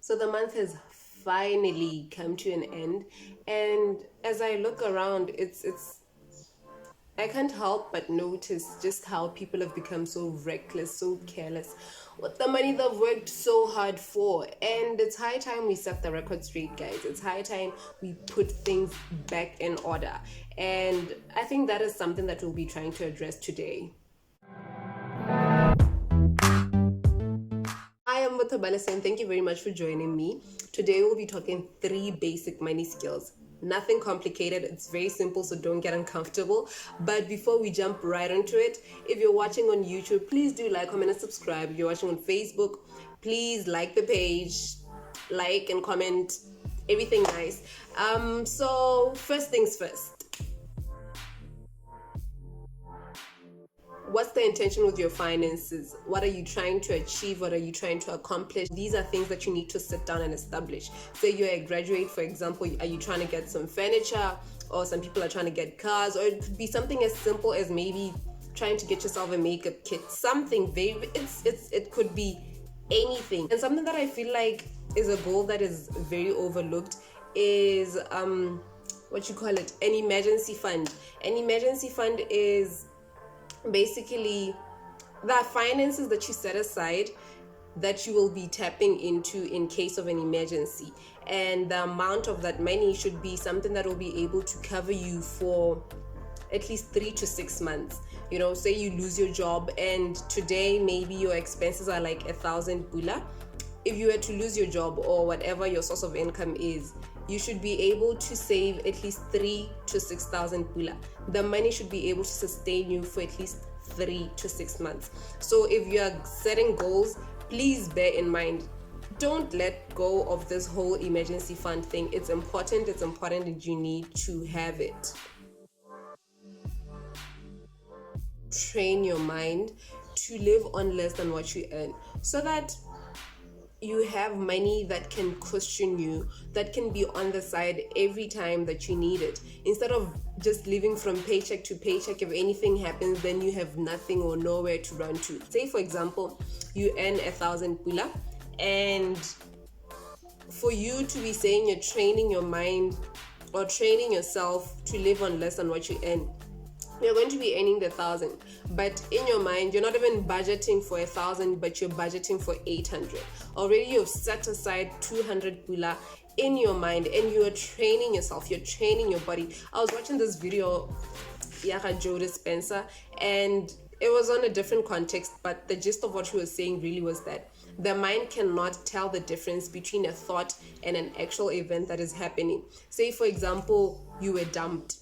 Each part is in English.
So the month has finally come to an end, and as I look around, it's I can't help but notice just how people have become so reckless, so careless with the money they've worked so hard for. And it's high time we set the record straight, guys. It's high time we put things back in order. And I think that is something that we'll be trying to address today. Hi, I'm Muthabala and thank you very much for joining me. Today we'll be talking 3 basic money skills. Nothing complicated, it's very simple, so don't get uncomfortable. But before we jump right into it, if you're watching on YouTube, please do like, comment, and subscribe. If you're watching on Facebook, please like the page, like and comment, everything nice. So first things first. What's the intention with your finances? What are you trying to achieve? What are you trying to accomplish? These are things that you need to sit down and establish. Say you're a graduate, for example, are you trying to get some furniture, or some people are trying to get cars, or it could be something as simple as maybe trying to get yourself a makeup kit. Something very, it could be anything. And something that I feel like is a goal that is very overlooked is what you call it, an emergency fund. An emergency fund is basically the finances that you set aside that you will be tapping into in case of an emergency, and the amount of that money should be something that will be able to cover you for at least 3 to 6 months. You know, say you lose your job and today maybe your expenses are like 1,000 pula. If you were to lose your job or whatever your source of income is, you should be able to save at least 3 to 6,000 pula. The money should be able to sustain you for at least 3 to 6 months. So if you are setting goals, please bear in mind, don't let go of this whole emergency fund thing. It's important and you need to have it. Train your mind to live on less than what you earn, so that you have money that can cushion you, that can be on the side every time that you need it, instead of just living from paycheck to paycheck. If anything happens, then you have nothing or nowhere to run to. Say for example, you earn 1,000 pula, and for you to be saying you're training your mind or training yourself to live on less than what you earn, you're going to be earning the 1,000, but in your mind you're not even budgeting for 1,000, but you're budgeting for 800. Already you've set aside 200 pula in your mind, and you are training yourself, you're training your body. I was watching this video, Joe Dispenza, and it was on a different context, but the gist of what she was saying really was that the mind cannot tell the difference between a thought and an actual event that is happening. Say for example, you were dumped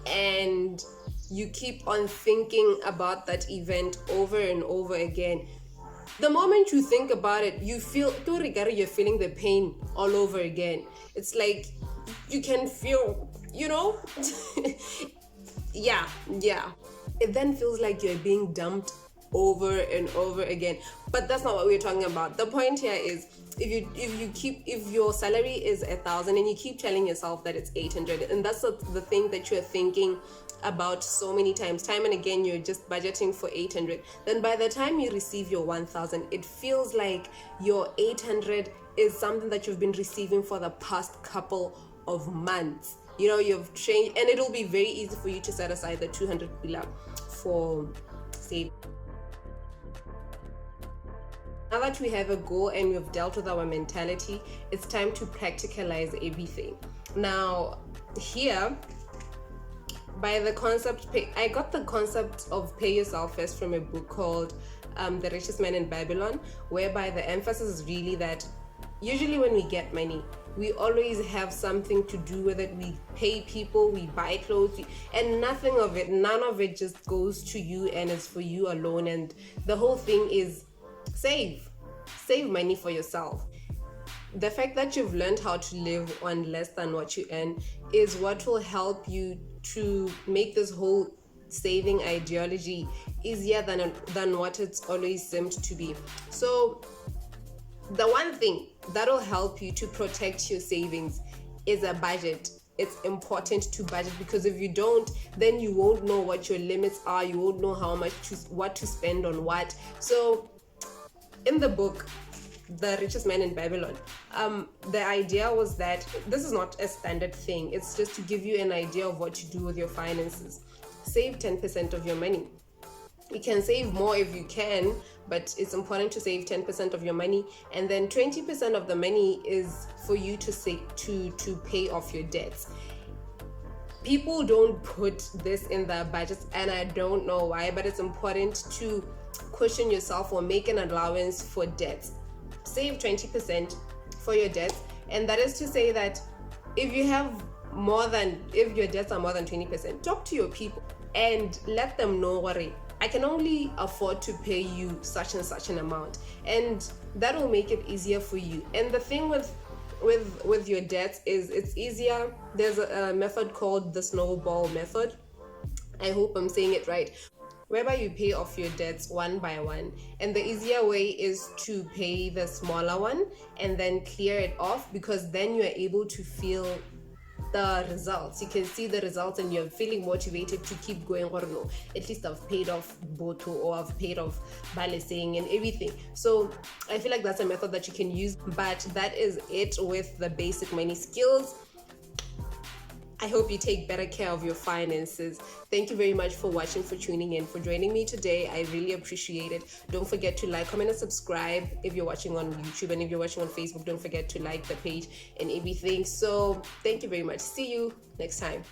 and you keep on thinking about that event over and over again. The moment you think about it, you feel, you're feeling the pain all over again. It's like you can feel, yeah. It then feels like you're being dumped over and over again. But that's not what we're talking about. The point here is, if your salary is 1,000 and you keep telling yourself that it's 800, and that's the thing that you're thinking about so many times, time and again, you're just budgeting for 800, then by the time you receive your 1,000, it feels like your 800 is something that you've been receiving for the past couple of months. You've changed, and it'll be very easy for you to set aside the 200 pula for saving. Now that we have a goal and we've dealt with our mentality, it's time to practicalize everything. Now, here, by the concept, I got the concept of pay yourself first from a book called The Richest Man in Babylon, whereby the emphasis is really that usually when we get money, we always have something to do with it. We pay people, we buy clothes, and none of it just goes to you and it's for you alone. And the whole thing is save money for yourself. The fact that you've learned how to live on less than what you earn is what will help you to make this whole saving ideology easier than what it's always seemed to be. So the one thing that'll help you to protect your savings is a budget. It's important to budget, because if you don't, then you won't know what your limits are. You won't know what to spend on what. So in the book, The Richest Man in Babylon. The idea was that this is not a standard thing. It's just to give you an idea of what to do with your finances. Save 10% of your money. You can save more if you can, but it's important to save 10% of your money, and then 20% of the money is for you to save to pay off your debts. People don't put this in their budgets, and I don't know why, but it's important to cushion yourself or make an allowance for debts. Save 20% for your debts, and that is to say that if your debts are more than 20%, talk to your people and let them know, worry, I can only afford to pay you such and such an amount, and that will make it easier for you. And the thing with your debts is it's easier. There's a method called the snowball method. I hope I'm saying it right, whereby you pay off your debts one by one, and the easier way is to pay the smaller one and then clear it off, because then you are able to feel the results. You can see the results and you're feeling motivated to keep going. Or no, at least I've paid off Boto, or I've paid off Balesing and everything. So I feel like that's a method that you can use, but that is it with the basic money skills. I hope you take better care of your finances. Thank you very much for watching, for tuning in, for joining me today. I really appreciate it. Don't forget to like, comment, and subscribe if you're watching on YouTube, and if you're watching on Facebook, don't forget to like the page and everything. So thank you very much. See you next time.